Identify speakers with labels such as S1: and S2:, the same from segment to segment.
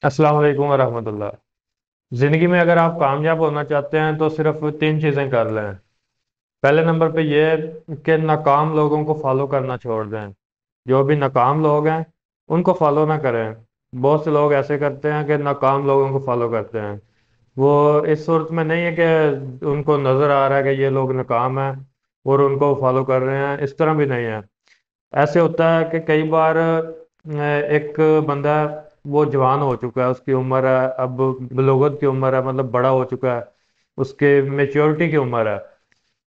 S1: अस्सलाम वालेकुम वरहमतुल्लाह। ज़िंदगी में अगर आप कामयाब होना चाहते हैं तो सिर्फ तीन चीज़ें कर लें। पहले नंबर पे ये है कि नाकाम लोगों को फॉलो करना छोड़ दें। जो भी नाकाम लोग हैं उनको फॉलो ना करें। बहुत से लोग ऐसे करते हैं कि नाकाम लोगों को फॉलो करते हैं। वो इस सूरत में नहीं है कि उनको नज़र आ रहा है कि ये लोग नाकाम हैं और उनको फॉलो कर रहे हैं, इस तरह भी नहीं है। ऐसे होता है कि कई बार एक बंदा वो जवान हो चुका है, उसकी उम्र है अब, बलूगत की उम्र है, मतलब बड़ा हो चुका है, उसके मेच्योरिटी की उम्र है।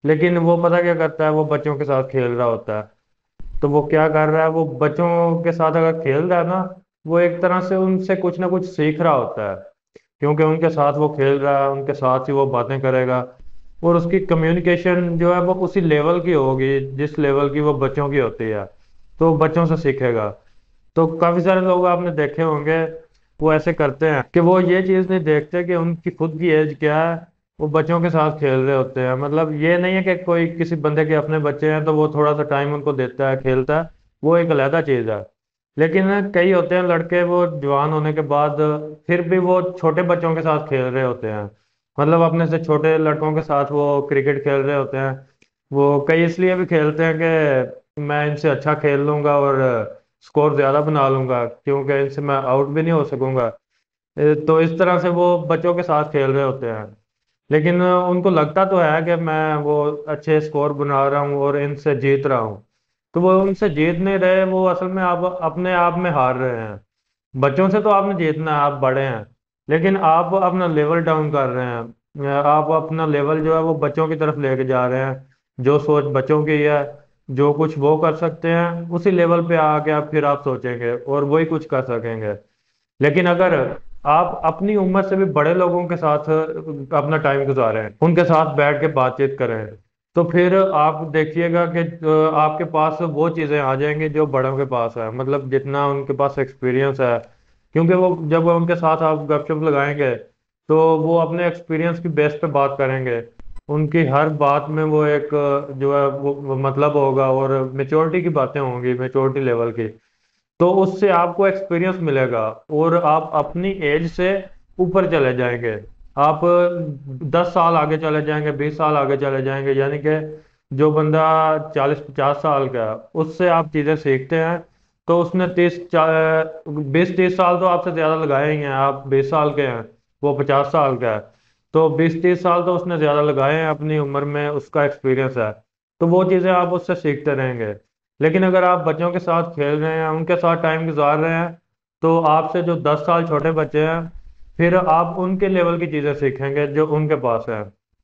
S1: लेकिन वो पता क्या करता है, वो बच्चों के साथ खेल रहा होता है। तो वो क्या कर रहा है, वो बच्चों के साथ अगर खेल रहा है ना, वो एक तरह से उनसे कुछ ना कुछ सीख रहा होता है। क्योंकि उनके साथ वो खेल रहा है, उनके साथ ही वो बातें करेगा और उसकी कम्युनिकेशन जो है वो उसी लेवल की होगी जिस लेवल की वो बच्चों की होती है। तो वो बच्चों से सीखेगा। तो काफी सारे लोग आपने देखे होंगे, वो ऐसे करते हैं कि वो ये चीज नहीं देखते कि उनकी खुद की एज क्या है। वो बच्चों के साथ खेल रहे होते हैं। मतलब ये नहीं है कि कोई किसी बंदे के अपने बच्चे हैं तो वो थोड़ा सा टाइम उनको देता है, खेलता है, वो एक अलहदा चीज है। लेकिन कई होते हैं लड़के, वो जवान होने के बाद फिर भी वो छोटे बच्चों के साथ खेल रहे होते हैं। मतलब अपने से छोटे लड़कों के साथ वो क्रिकेट खेल रहे होते हैं। वो कई इसलिए भी खेलते हैं कि मैं इनसे अच्छा खेल लूंगा और स्कोर ज्यादा बना लूंगा, क्योंकि इनसे मैं आउट भी नहीं हो सकूंगा। तो इस तरह से वो बच्चों के साथ खेल रहे होते हैं। लेकिन उनको लगता तो है कि मैं वो अच्छे स्कोर बना रहा हूँ और इनसे जीत रहा हूँ। तो वो उनसे जीत नहीं रहे, वो असल में आप अपने आप में हार रहे हैं। बच्चों से तो आपने जीतना है, आप बड़े हैं। लेकिन आप अपना लेवल डाउन कर रहे हैं। आप अपना लेवल जो है वो बच्चों की तरफ लेके जा रहे हैं। जो सोच बच्चों की है, जो कुछ वो कर सकते हैं उसी लेवल पे आके आप फिर आप सोचेंगे और वही कुछ कर सकेंगे। लेकिन अगर आप अपनी उम्र से भी बड़े लोगों के साथ अपना टाइम गुजारें, उनके साथ बैठ के बातचीत करें, तो फिर आप देखिएगा कि आपके पास वो चीज़ें आ जाएंगी जो बड़ों के पास है, मतलब जितना उनके पास एक्सपीरियंस है। क्योंकि वो जब उनके साथ आप गपशप लगाएंगे तो वो अपने एक्सपीरियंस की बेस पे बात करेंगे। उनकी हर बात में वो एक जो है वो मतलब होगा और मेच्योरिटी की बातें होंगी, मेच्योरिटी लेवल की। तो उससे आपको एक्सपीरियंस मिलेगा और आप अपनी एज से ऊपर चले जाएंगे। आप 10 साल आगे चले जाएंगे, 20 साल आगे चले जाएंगे, यानी कि जो बंदा 40-50 साल का है उससे आप चीज़ें सीखते हैं। तो उसने 20-30 साल तो आपसे ज़्यादा लगाए ही हैं। आप 20 साल के हैं, वो 50 साल का है। तो 20-30 साल तो उसने ज़्यादा लगाए हैं अपनी उम्र में, उसका एक्सपीरियंस है। तो वो चीज़ें आप उससे सीखते रहेंगे। लेकिन अगर आप बच्चों के साथ खेल रहे हैं, उनके साथ टाइम गुजार रहे हैं, तो आपसे जो 10 साल छोटे बच्चे हैं, फिर आप उनके लेवल की चीज़ें सीखेंगे जो उनके पास है।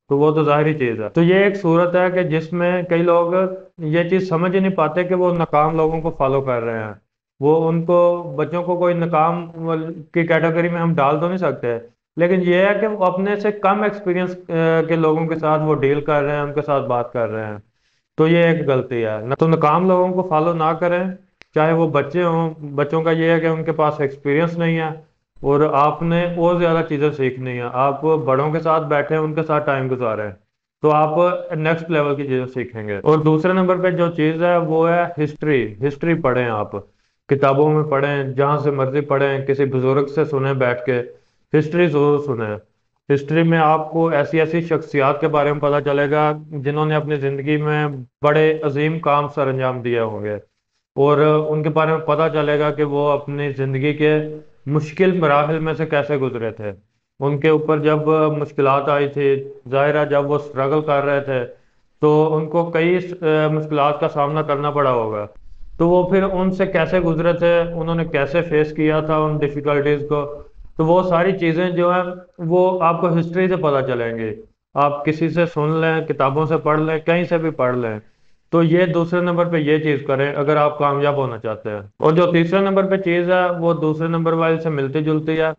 S1: तो वो तो जाहिर चीज़ है। तो ये एक सूरत है कि जिसमें कई लोग ये चीज़ समझ ही नहीं पाते कि वो नाकाम लोगों को फॉलो कर रहे हैं। वो उनको, बच्चों को कोई नाकाम की कैटेगरी में हम डाल तो नहीं सकते। लेकिन ये है कि वो अपने से कम एक्सपीरियंस के लोगों के साथ वो डील कर रहे हैं, उनके साथ बात कर रहे हैं। तो ये एक गलती है ना। तो नाकाम लोगों को फॉलो ना करें, चाहे वो बच्चे हों। बच्चों का ये है कि उनके पास एक्सपीरियंस नहीं है और आपने और ज़्यादा चीज़ें सीखनी है। आप बड़ों के साथ बैठे, उनके साथ टाइम गुजारें, तो आप नेक्स्ट लेवल की चीज़ें सीखेंगे। और दूसरे नंबर पे जो चीज़ है वो है हिस्ट्री। हिस्ट्री पढ़ें आप, किताबों में पढ़ें, जहाँ से मर्जी पढ़ें, किसी बुजुर्ग से सुने बैठ के, हिस्ट्री जरूर सुने। हिस्ट्री में आपको ऐसी ऐसी शख्सियात के बारे में पता चलेगा जिन्होंने अपनी जिंदगी में बड़े अजीम काम सर अंजाम दिए होंगे। और उनके बारे में पता चलेगा कि वो अपनी जिंदगी के मुश्किल मराहल में से कैसे गुजरे थे। उनके ऊपर जब मुश्किलात आई थी, जाहिर है जब वो स्ट्रगल कर रहे थे, तो उनको कई मुश्किलात का सामना करना पड़ा होगा। तो वो फिर उनसे कैसे गुजरे थे, उन्होंने कैसे फेस किया था उन डिफिकल्टीज को, तो वो सारी चीजें जो है वो आपको हिस्ट्री से पता चलेंगी। आप किसी से सुन लें, किताबों से पढ़ लें, कहीं से भी पढ़ लें। तो ये दूसरे नंबर पे ये चीज करें अगर आप कामयाब होना चाहते हैं। और जो तीसरे नंबर पे चीज है वो दूसरे नंबर वाले से मिलती जुलती है।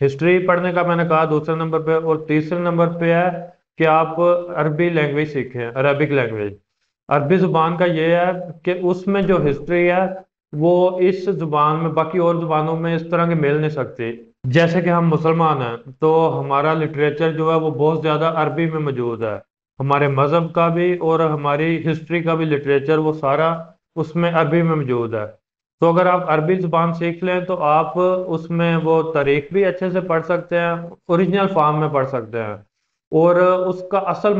S1: हिस्ट्री पढ़ने का मैंने कहा दूसरे नंबर पे, और तीसरे नंबर पे है कि आप अरबी लैंग्वेज सीखें, अरबिक लैंग्वेज। अरबी जुबान का ये है कि उसमें जो हिस्ट्री है वो इस जुबान में, बाकी और जुबानों में इस तरह के मिल नहीं सकती। जैसे कि हम मुसलमान हैं तो हमारा लिटरेचर जो है वो बहुत ज़्यादा अरबी में मौजूद है। हमारे मज़हब का भी और हमारी हिस्ट्री का भी लिटरेचर वो सारा उसमें अरबी में मौजूद है। تو اگر آپ عربی زبان سیکھ لیں تو آپ اس میں وہ تاریخ بھی اچھے سے پڑھ سکتے ہیں، اوریجنل فارم میں پڑھ سکتے ہیں، اور اس کا اصل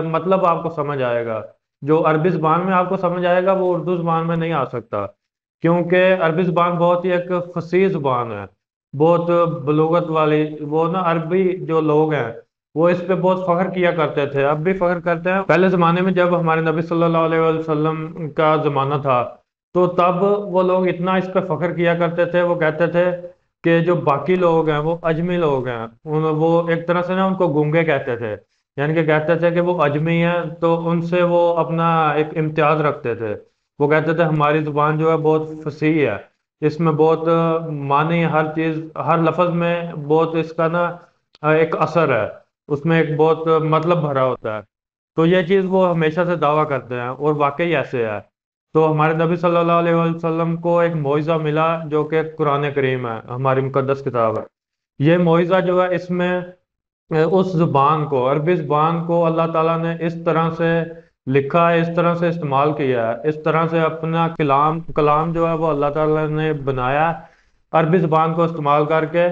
S1: مطلب آپ کو سمجھ آئے گا۔ جو عربی زبان میں آپ کو سمجھ آئے گا وہ اردو زبان میں نہیں آ سکتا، کیونکہ عربی زبان بہت ہی ایک فصیح زبان ہے، بہت بلوغت والی۔ وہ نا عربی جو لوگ ہیں وہ اس پہ بہت فخر کیا کرتے تھے، اب بھی فخر کرتے ہیں۔ پہلے زمانے میں جب ہمارے نبی صلی اللہ علیہ وسلم کا زمانہ تھا تو تب وہ لوگ اتنا اس پہ فخر کیا کرتے تھے، وہ کہتے تھے کہ جو باقی لوگ ہیں وہ اجمی لوگ ہیں، وہ ایک طرح سے نا ان کو گونگے کہتے تھے، یعنی کہ کہتے تھے کہ وہ اجمی ہیں، تو ان سے وہ اپنا ایک امتیاز رکھتے تھے۔ وہ کہتے تھے ہماری زبان جو ہے بہت فصیح ہے، اس میں بہت معنی، ہر چیز، ہر لفظ میں بہت اس کا نا ایک اثر ہے، اس میں ایک بہت مطلب بھرا ہوتا ہے۔ تو یہ چیز وہ ہمیشہ سے دعویٰ کرتے ہیں، اور واقعی ایسے ہے۔ تو ہمارے نبی صلی اللہ علیہ وسلم کو ایک معجزہ ملا جو کہ قرآن کریم ہے، ہماری مقدس کتاب ہے۔ یہ معجزہ جو ہے اس میں اس زبان کو، عربی زبان کو اللہ تعالیٰ نے اس طرح سے لکھا ہے، اس طرح سے استعمال کیا ہے، اس طرح سے اپنا کلام جو ہے وہ اللہ تعالیٰ نے بنایا ہے عربی زبان کو استعمال کر کے،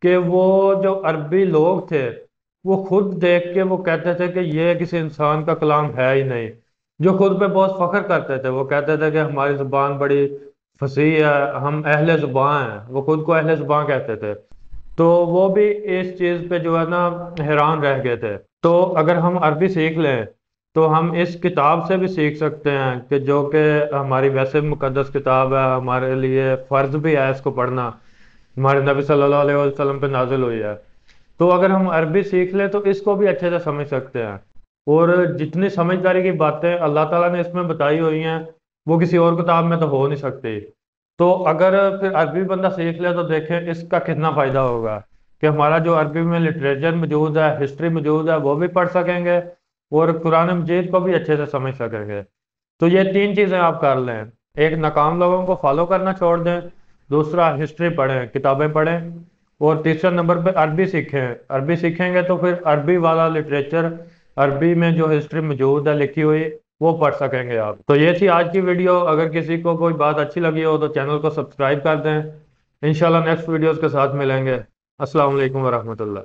S1: کہ وہ جو عربی لوگ تھے وہ خود دیکھ کے وہ کہتے تھے کہ یہ کسی انسان کا کلام ہے ہی نہیں۔ جو خود پہ بہت فخر کرتے تھے، وہ کہتے تھے کہ ہماری زبان بڑی فصیح ہے، ہم اہل زبان ہیں، وہ خود کو اہل زبان کہتے تھے۔ تو وہ بھی اس چیز پہ جو ہے نا حیران رہ گئے تھے۔ تو اگر ہم عربی سیکھ لیں تو ہم اس کتاب سے بھی سیکھ سکتے ہیں، کہ جو کہ ہماری ویسے مقدس کتاب ہے، ہمارے لیے فرض بھی ہے اس کو پڑھنا، ہمارے نبی صلی اللہ علیہ وسلم پہ نازل ہوئی ہے۔ تو اگر ہم عربی سیکھ لیں تو اس کو بھی اچھے سے سمجھ سکتے ہیں، اور جتنی سمجھداری کی باتیں اللہ تعالیٰ نے اس میں بتائی ہوئی ہیں وہ کسی اور کتاب میں تو ہو نہیں سکتی۔ تو اگر پھر عربی بندہ سیکھ لے تو دیکھیں اس کا کتنا فائدہ ہوگا، کہ ہمارا جو عربی میں لٹریچر موجود ہے، ہسٹری موجود ہے، وہ بھی پڑھ سکیں گے، اور قرآن مجید کو بھی اچھے سے سمجھ سکیں گے۔ تو یہ تین چیزیں آپ کر لیں: ایک، ناکام لوگوں کو فالو کرنا چھوڑ دیں، دوسرا، ہسٹری پڑھیں، کتابیں پڑھیں، اور تیسرے نمبر پہ عربی سیکھیں۔ عربی سیکھیں گے تو پھر عربی والا لٹریچر، عربی میں جو ہسٹری موجود ہے لکھی ہوئی، وہ پڑھ سکیں گے آپ۔ تو یہ تھی آج کی ویڈیو، اگر کسی کو کوئی بات اچھی لگی ہو تو چینل کو سبسکرائب کر دیں۔ انشاءاللہ نیکسٹ ویڈیوز کے ساتھ ملیں گے۔ السلام علیکم ورحمۃ اللہ۔